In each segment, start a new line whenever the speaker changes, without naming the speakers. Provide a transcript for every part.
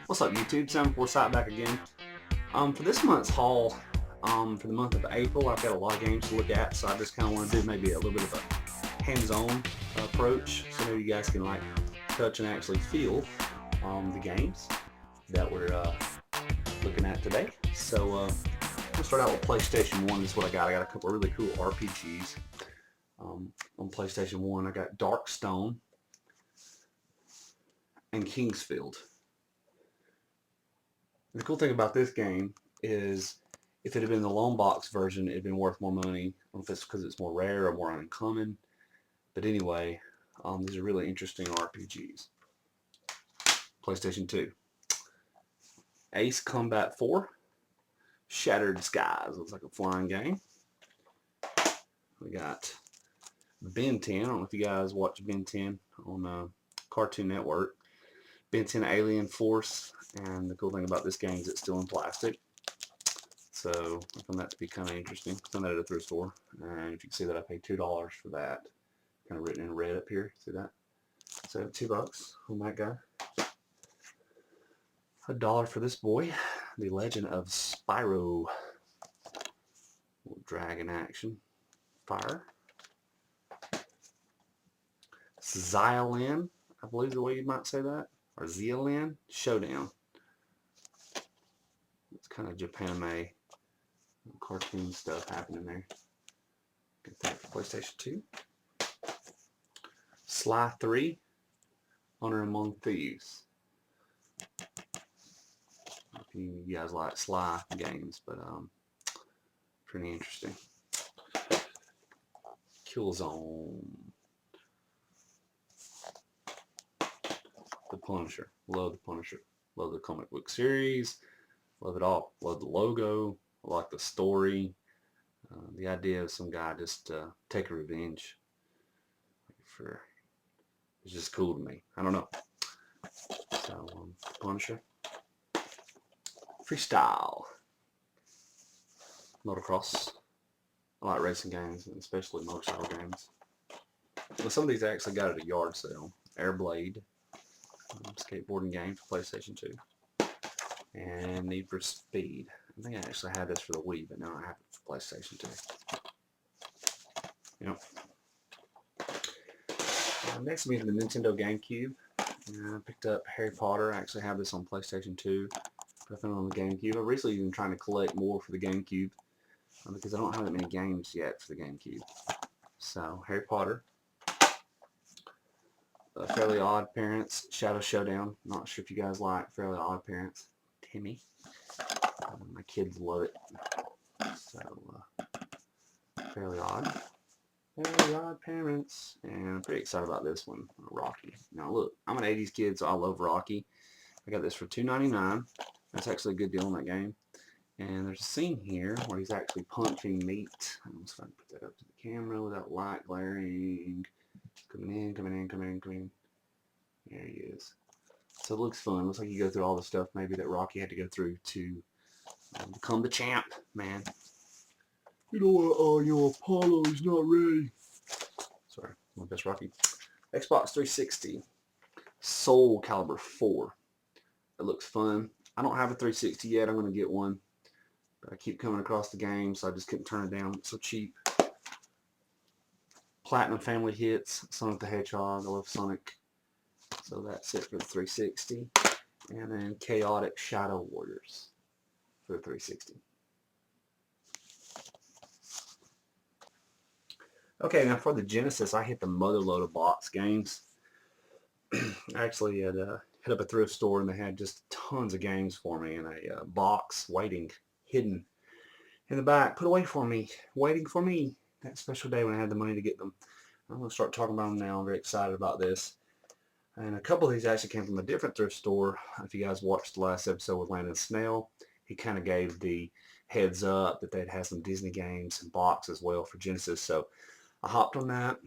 What's up, YouTube? soundBforesight back again. For this month's haul, for the month of April, I've got a lot of games to look at, so I just kind of want to do maybe a little bit of a hands-on approach, so maybe you guys can like touch and actually feel the games that we're looking at today. So we'll start out with PlayStation 1. This is what I got. I got a couple of really cool RPGs. On PlayStation 1, I got Darkstone and Kingsfield. The cool thing about this game is if it had been the long box version, it'd been worth more money. I don't know if it's because it's more rare or more uncommon. But anyway, these are really interesting RPGs. PlayStation 2. Ace Combat 4. Shattered Skies. Looks like a flying game. We got Ben 10. I don't know if you guys watch Ben 10 on Cartoon Network. Ben 10 Alien Force. And the cool thing about this game is it's still in plastic. So I found that to be kind of interesting. Found that at a thrift store. And if you can see that, I paid $2 for that. Kind of written in red up here. See that? So $2 on that guy. $1 for this boy. The Legend of Spyro. Little dragon action. Fire. Xylan, I believe the way you might say that. Or Xylan Showdown. It's kind of Japanime cartoon stuff happening there. Get that for PlayStation 2. Sly 3, Honor Among Thieves. If you guys like Sly games, but pretty interesting. Killzone. The Punisher. Love the Punisher. Love the comic book series. Love it all. Love the logo. I like the story. The idea of some guy just taking revenge for it's just cool to me. I don't know. So Punisher. Freestyle. Motocross. I like racing games, especially motorcycle games. Well, some of these I actually got at a yard sale. Airblade. Skateboarding game for PlayStation 2. And Need for Speed. I think I actually had this for the Wii, but now I have it for PlayStation 2. Yep. Next will be the Nintendo GameCube. I picked up Harry Potter. I actually have this on PlayStation 2. But I found it on the GameCube. I've recently been trying to collect more for the GameCube because I don't have that many games yet for the GameCube. So, Harry Potter. Fairly Odd Parents, Shadow Showdown. Not sure if you guys like Fairly Odd Parents. Timmy. My kids love it. So, Fairly Odd. Fairly Odd Parents. And I'm pretty excited about this one, Rocky. Now look, I'm an 80s kid, so I love Rocky. I got this for $2.99. That's actually a good deal on that game. And there's a scene here where he's actually punching meat. I'm just going to put that up to the camera without light glaring. Coming in, coming in, coming in, coming in. There he is. So it looks fun. Looks like you go through all the stuff maybe that Rocky had to go through to become the champ, man. You know what, Apollo's not ready. Sorry, my best Rocky. Xbox 360. Soul Calibur 4. It looks fun. I don't have a 360 yet. I'm going to get one. But I keep coming across the game, so I just couldn't turn it down. It's so cheap. Platinum Family Hits. Sonic the Hedgehog. I love Sonic. So that's it for the 360. And then Chaotic Shadow Warriors for the 360. Okay, now for the Genesis, I hit the motherload of box games. I actually had hit up a thrift store and they had just tons of games for me in a box waiting, hidden in the back, put away for me, waiting for me. That special day when I had the money to get them. I'm going to start talking about them now. I'm very excited about this. And a couple of these actually came from a different thrift store. If you guys watched the last episode with Landon Snell, he kind of gave the heads up that they'd have some Disney games and box as well for Genesis. So I hopped on that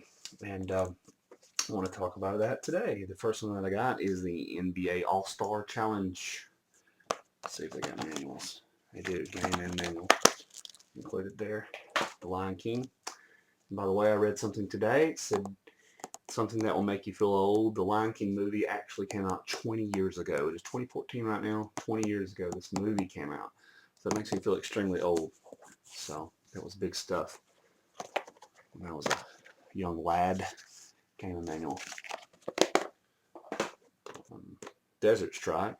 and I want to talk about that today. The first one that I got is the NBA All-Star Challenge. Let's see if they got manuals. They do, game and manual included there. The Lion King. And by the way, I read something today. It said something that will make you feel old. The Lion King movie actually came out 20 years ago. It is 2014 right now. 20 years ago this movie came out. So it makes me feel extremely old. So that was big stuff when I was a young lad. Game manual. Desert Strike.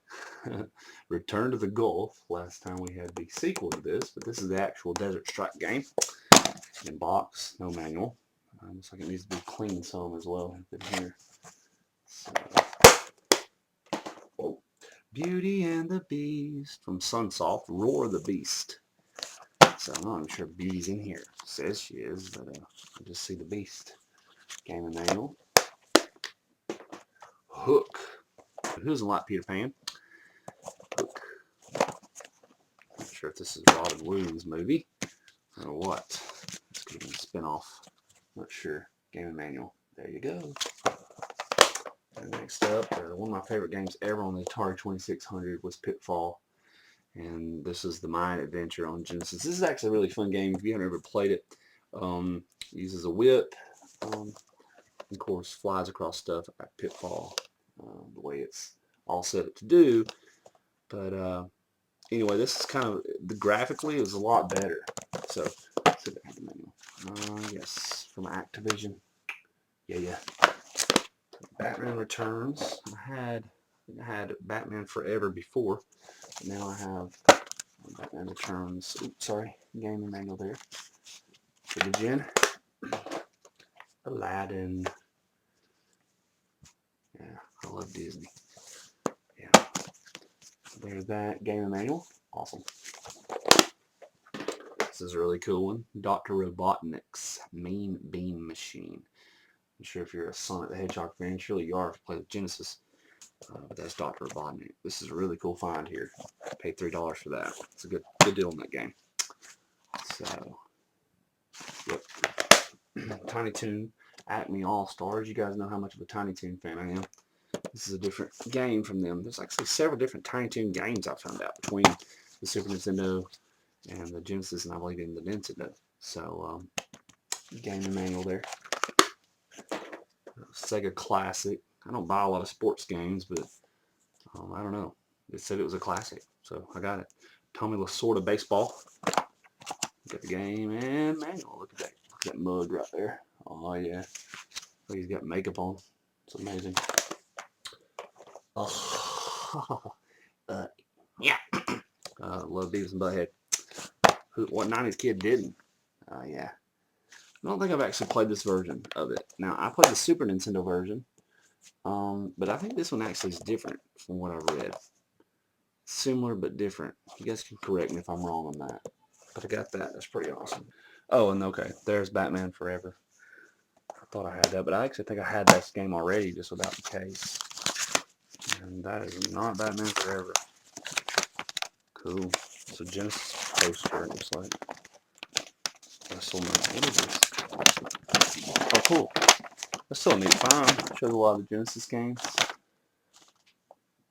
Return to the Gulf. Last time we had the sequel to this, but this is the actual Desert Strike game. In box, no manual. Looks like it needs to be cleaned some as well in here. So, oh, Beauty and the Beast from Sunsoft. Roar the Beast. So I'm not even sure Beauty's in here. It says she is, but I just see the Beast. Game and manual. Hook. Who doesn't like Peter Pan? Hook. Not sure if this is Robin Williams' movie or what. This could have been a spin-off. Not sure. Game and manual. There you go. And next up, one of my favorite games ever on the Atari 2600 was Pitfall. And this is the Mine Adventure on Genesis. This is actually a really fun game if you haven't ever played it. Uses a whip. Of course, flies across stuff like Pitfall. The way it's all set up to do. But anyway, this is kind of, graphically, it was a lot better. So, let's see if I have the manual. Yes, from Activision. Yeah. Batman Returns. I had Batman Forever before. Now I have Batman Returns. Oops, sorry. Gaming manual there. For the Gen. Aladdin. Yeah, I love Disney. Yeah. There's that gaming manual. Awesome. This is a really cool one. Dr. Robotnik's Mean Bean Machine. I'm sure if you're a Sonic the Hedgehog fan, surely you are if you play the Genesis. But that's Dr. Robotnik. This is a really cool find here. I paid $3 for that. It's a good deal in that game. So, yep. Tiny Toon, Acme All-Stars. You guys know how much of a Tiny Toon fan I am. This is a different game from them. There's actually several different Tiny Toon games I found out between the Super Nintendo and the Genesis, and I believe in the Nintendo. So, game manual there. Sega Classic. I don't buy a lot of sports games, but I don't know. It said it was a classic, so I got it. Tommy Lasorda Baseball. Got the game and manual. Look at that mug right there. Oh yeah. Look, he's got makeup on. It's amazing. Oh, yeah. Love Beavis and Butthead. What 90s kid didn't? Yeah. I don't think I've actually played this version of it. Now, I played the Super Nintendo version, but I think this one actually is different from what I've read. Similar but different. You guys can correct me if I'm wrong on that. But I got that. That's pretty awesome. Oh, and okay, there's Batman Forever. I thought I had that, but I actually think I had this game already just without the case. And that is not Batman Forever. Cool. It's a Genesis poster, it looks like. What is this? Oh, cool. That's still a neat find. Shows a lot of the Genesis games.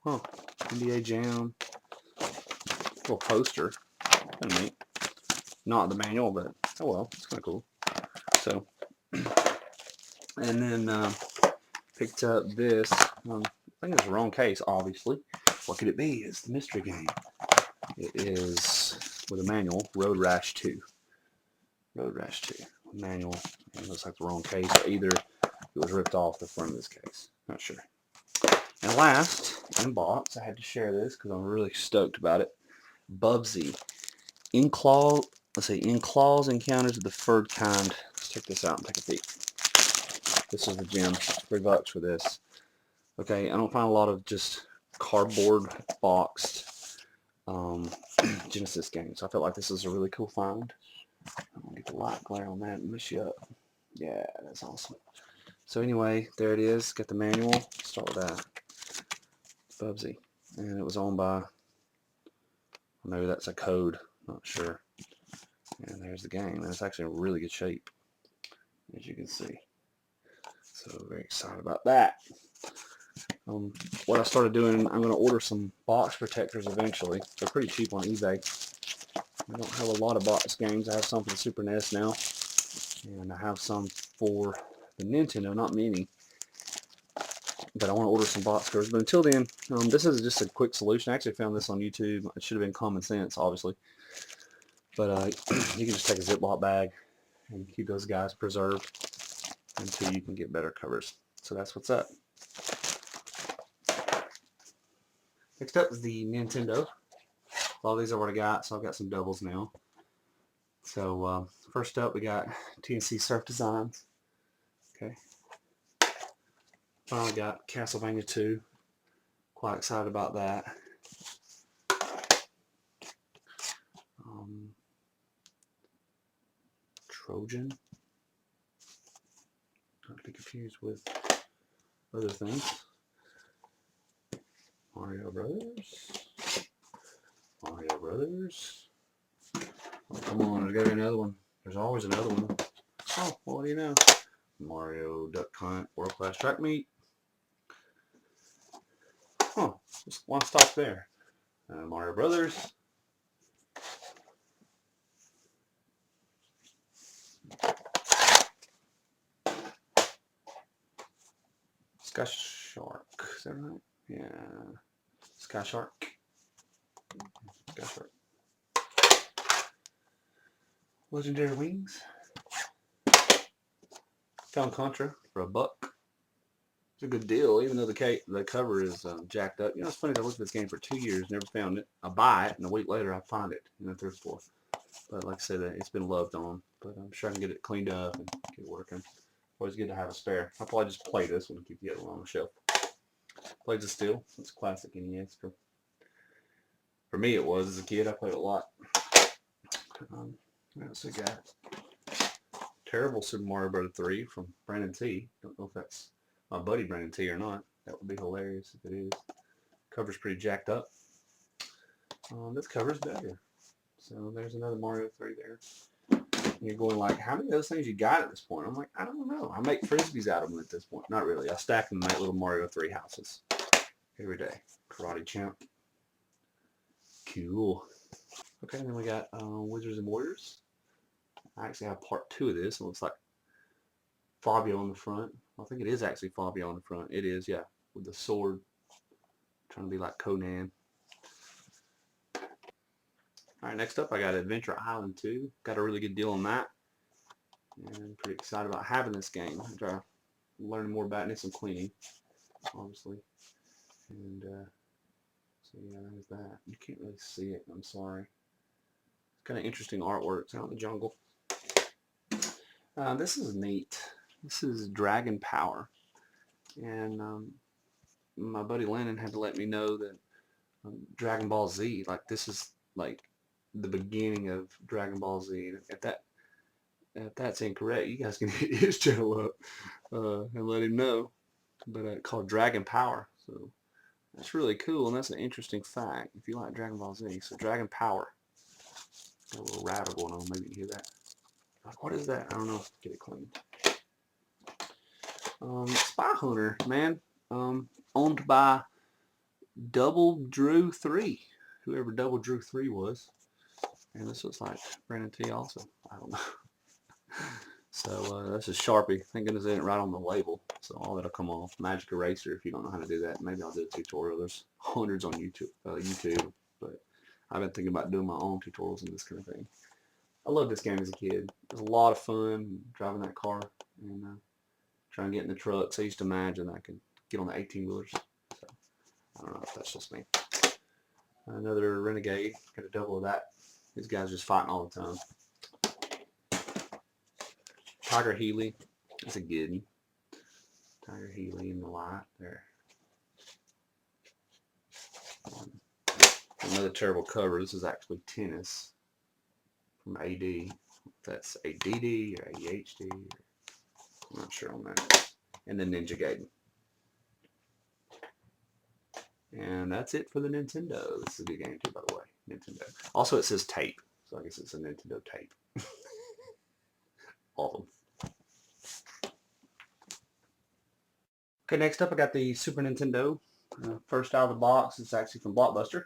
Huh. NBA Jam. Little poster. Kind of neat. Not the manual, but oh well. It's kind of cool. So, and then picked up this. I think it's the wrong case, obviously. What could it be? It's the mystery game. It is with a manual. Road Rash 2. Road Rash 2 manual. It looks like the wrong case, or either it was ripped off the front of this case. Not sure. And last, in box, I had to share this because I'm really stoked about it. Bubsy. Enclaws Encounters of the Furred Kind. Let's check this out and take a peek. This is the gem. $3 for this. Okay, I don't find a lot of just cardboard boxed Genesis games. So I felt like this is a really cool find. I'm going to get the light glare on that and mess you up. Yeah, that's awesome. So anyway, there it is. Got the manual. Let's start with that. Bubsy. And it was owned by, maybe that's a code. Not sure. And there's the game. And it's actually in really good shape, as you can see. So very excited about that. What I started doing, I'm going to order some box protectors eventually. They're pretty cheap on eBay. I don't have a lot of box games. I have some for the Super NES now, and I have some for the Nintendo, not many. but I want to order some box covers. But until then, this is just a quick solution. I actually found this on YouTube. It should have been common sense, obviously. But you can just take a Ziploc bag and keep those guys preserved until you can get better covers. So that's what's up. Next up is the Nintendo. A lot of these I already got, so I've got some doubles now. So first up we got TNC Surf Designs. Okay. Finally got Castlevania 2. Quite excited about that. Trojan. Not to be confused with other things. Mario Brothers. Mario Brothers. Oh, come on, there's got to be another one. There's always another one. Oh, well, what do you know? Mario Duck Hunt World Class Track Meet. Huh, just one stop there. Mario Brothers. Sky Shark. Is that right? Yeah. Sky Shark. Sky Shark. Legendary Wings. Found Contra for $1. It's a good deal, even though the cover is jacked up. You know, it's funny, I looked at this game for 2 years, never found it. I buy it, and a week later I find it in the thrift store. But like I said, it's been loved on. But I'm sure I can get it cleaned up and get it working. Always good to have a spare. I'll probably just play this one and keep the other one on the shelf. Blades of Steel. It's classic NES. For me it was as a kid. I played it a lot. What else we got? Terrible Super Mario Bros. 3 from Brandon T. Don't know if that's my buddy Brandon T or not. That would be hilarious if it is. Cover's pretty jacked up. This cover's better. So there's another Mario 3 there. And you're going like, how many of those things you got at this point? I'm like, I don't know. I make frisbees out of them at this point. Not really. I stack them and make little Mario 3 houses every day. Karate Champ. Cool. Okay, and then we got Wizards and Warriors. I actually have part 2 of this. It looks like Fabio on the front. I think it is actually Fabio on the front. It is, yeah, with the sword. Trying to be like Conan. Alright, next up I got Adventure Island 2. Got a really good deal on that. And I'm pretty excited about having this game. I'm trying to learn more about it. Need some cleaning, obviously. And so yeah, there's that. You can't really see it, I'm sorry. It's kind of interesting artwork. It's out in the jungle. This is neat. This is Dragon Power. And my buddy Lennon had to let me know that Dragon Ball Z, like this is like the beginning of Dragon Ball Z. If that's incorrect, you guys can hit his channel up and let him know. But called Dragon Power. So that's really cool, and that's an interesting fact if you like Dragon Ball Z. So Dragon Power. Got a little rattle going on. Maybe you hear that. Like, what is that? I don't know. Get it clean. Spy Hunter, man. Owned by Double Drew 3. Whoever Double Drew 3 was. And this looks like Brandon T also. I don't know. So that's a Sharpie. Thank goodness they didn't write on the label. So all that'll come off. Magic Eraser if you don't know how to do that. Maybe I'll do a tutorial. There's hundreds on YouTube. But I've been thinking about doing my own tutorials and this kind of thing. I loved this game as a kid. It was a lot of fun driving that car and trying to get in the trucks. I used to imagine I could get on the 18-wheelers. So I don't know if that's just me. Another Renegade. Got a double of that. These guys just fighting all the time. Tiger Healy. That's a good one. Tiger Healy in the light there. Another terrible cover. This is actually Tennis from AD. That's ADD or ADHD. I'm not sure on that. And then Ninja Gaiden. And that's it for the Nintendo. This is a good game too, by the way. Nintendo. Also, it says tape, so I guess it's a Nintendo tape. Awesome. Okay, next up I got the Super Nintendo. First out of the box, it's actually from Blockbuster.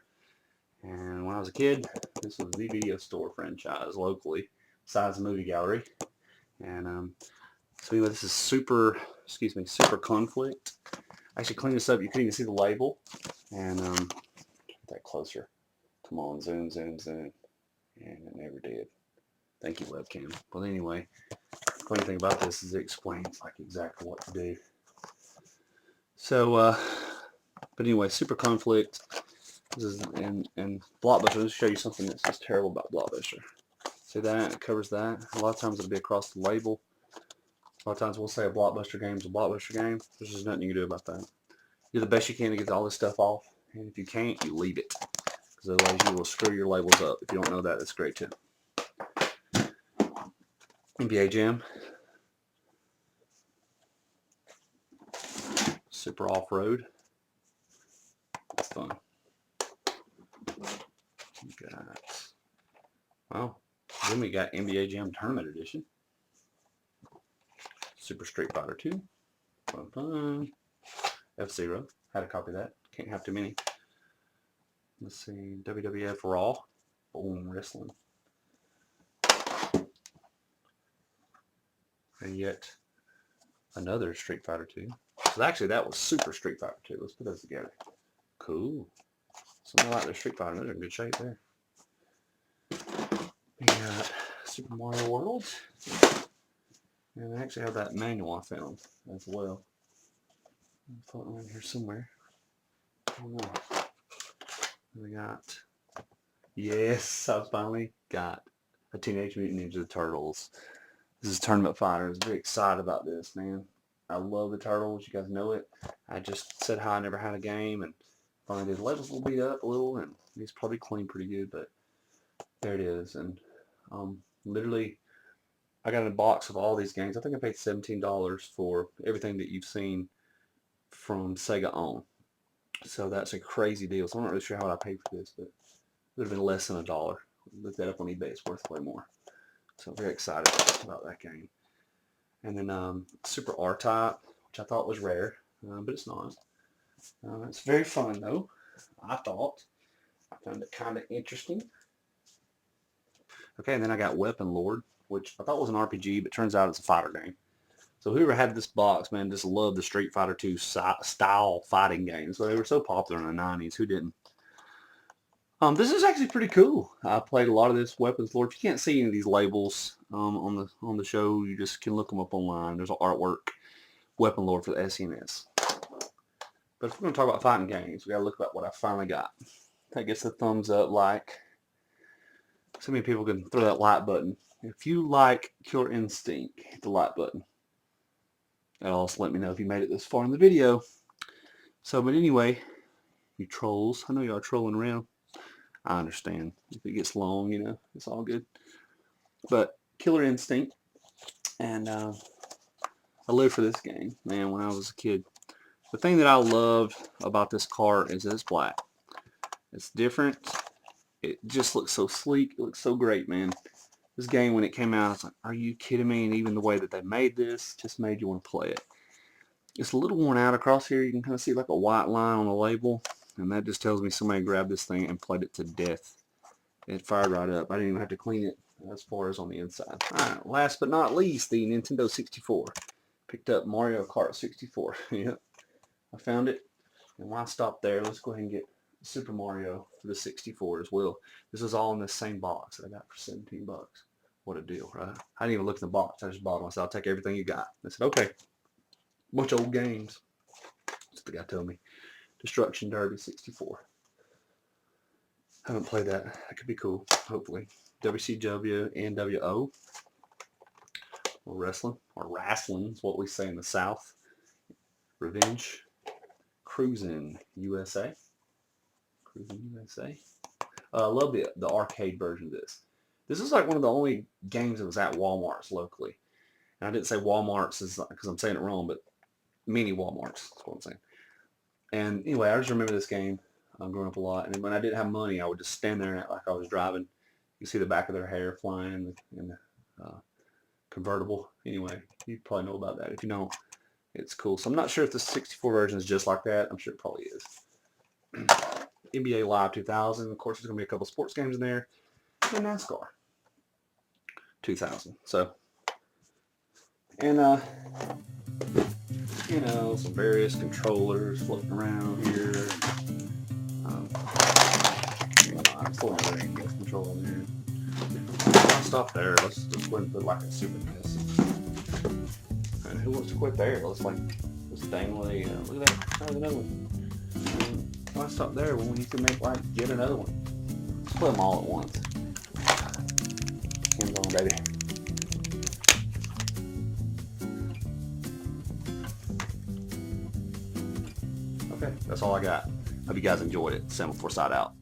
And when I was a kid, this was the video store franchise locally, besides the movie gallery. And so anyway, this is Super Conflict. Actually, clean this up. You can even see the label. And get that closer. Come on, zoom, zoom, zoom. And it never did. Thank you, webcam. Well, anyway, the funny thing about this is it explains like exactly what to do. So, but anyway, Super Conflict. This is and Blockbuster. Let me show you something that's just terrible about Blockbuster. See that? It covers that. A lot of times it'll be across the label. A lot of times we'll say a Blockbuster game is a Blockbuster game. There's just nothing you can do about that. Do the best you can to get all this stuff off. And if you can't, you leave it. Because otherwise you will screw your labels up. If you don't know that, that's great too. NBA Jam. Super Off-Road. That's fun. We got, well, then we got NBA Jam Tournament Edition. Super Street Fighter 2. Fun, fun. F-Zero. Had a copy of that. Can't have too many. Let's see. WWF Raw. Boom, wrestling. And yet another Street Fighter 2. So actually that was Super Street Fighter 2. Let's put those together. Cool. Something like the Street Fighter. Those are in good shape there. We got Super Mario World. And I actually have that manual I found as well. It's floating around here somewhere. I don't know. We got, yes, I finally got a Teenage Mutant Ninja Turtles. This is Tournament Fighters. Very excited about this, man. I love the Turtles. You guys know it. I just said how I never had a game, and finally did. The labels will beat up a little, and these probably clean pretty good, but there it is. And literally, I got a box of all these games. I think I paid $17 for everything that you've seen from Sega on. So that's a crazy deal. So I'm not really sure how I paid for this, but it would have been less than $1. Look that up on eBay. It's worth way more. So I'm very excited about that game. And then Super R-Type, which I thought was rare, but it's not. It's very fun though. I thought. I found it kind of interesting. Okay, and then I got Weapon Lord, which I thought was an RPG, but turns out it's a fighter game. So whoever had this box, man, just loved the Street Fighter 2 style fighting games. So they were so popular in the 90s. Who didn't? This is actually pretty cool. I played a lot of this Weapons Lord. You can't see any of these labels on the show. You just can look them up online. There's artwork. Weapon Lord for the SNES. But if we're going to talk about fighting games, we got to look at what I finally got. That gets a thumbs up, like. So many people can throw that like button. If you like Killer Instinct, hit the like button. That'll also let me know if you made it this far in the video. So, but anyway, you trolls, I know y'all trolling around. I understand. If it gets long, you know, it's all good. But Killer Instinct, and I lived for this game, man, when I was a kid. The thing that I loved about this cart is that it's black. It's different. It just looks so sleek. It looks so great, man. This game, when it came out, I was like, are you kidding me? And even the way that they made this just made you want to play it. It's a little worn out across here. You can kind of see like a white line on the label. And that just tells me somebody grabbed this thing and played it to death. It fired right up. I didn't even have to clean it as far as on the inside. Alright, last but not least, the Nintendo 64. Picked up Mario Kart 64. Yep, I found it. And why stop there? Let's go ahead and get Super Mario for the 64 as well. This is all in the same box that I got for 17 bucks. What a deal, right? I didn't even look in the box. I just bought them. I said, I'll take everything you got. I said, okay. Bunch of old games. That's what the guy told me. Destruction Derby 64. Haven't played that. That could be cool, hopefully. WCW, NWO. Or wrestling is what we say in the South. Revenge. Cruisin' USA. Cruisin' USA. I love the arcade version of this. This is like one of the only games that was at Walmart's locally. And I didn't say Walmart's because I'm saying it wrong, but mini Walmart's. That's what I'm saying. And anyway, I just remember this game growing up a lot. And when I didn't have money, I would just stand there and act like I was driving. You see the back of their hair flying in the convertible. Anyway, you probably know about that. If you don't, it's cool. So I'm not sure if the 64 version is just like that. I'm sure it probably is. NBA Live 2000. Of course, there's going to be a couple sports games in there. And NASCAR 2000. So, and you know, some various controllers floating around here. I'm pulling everything against control in here. I'll stop there. Let's just put like a Super NES. And who wants to quit there? Let's like this dangly. Look at that. Oh, there's another one. Why stop there when you can make like get another one? Let's put them all at once. Hands on, baby. Okay, that's all I got. Hope you guys enjoyed it. soundBforesight out.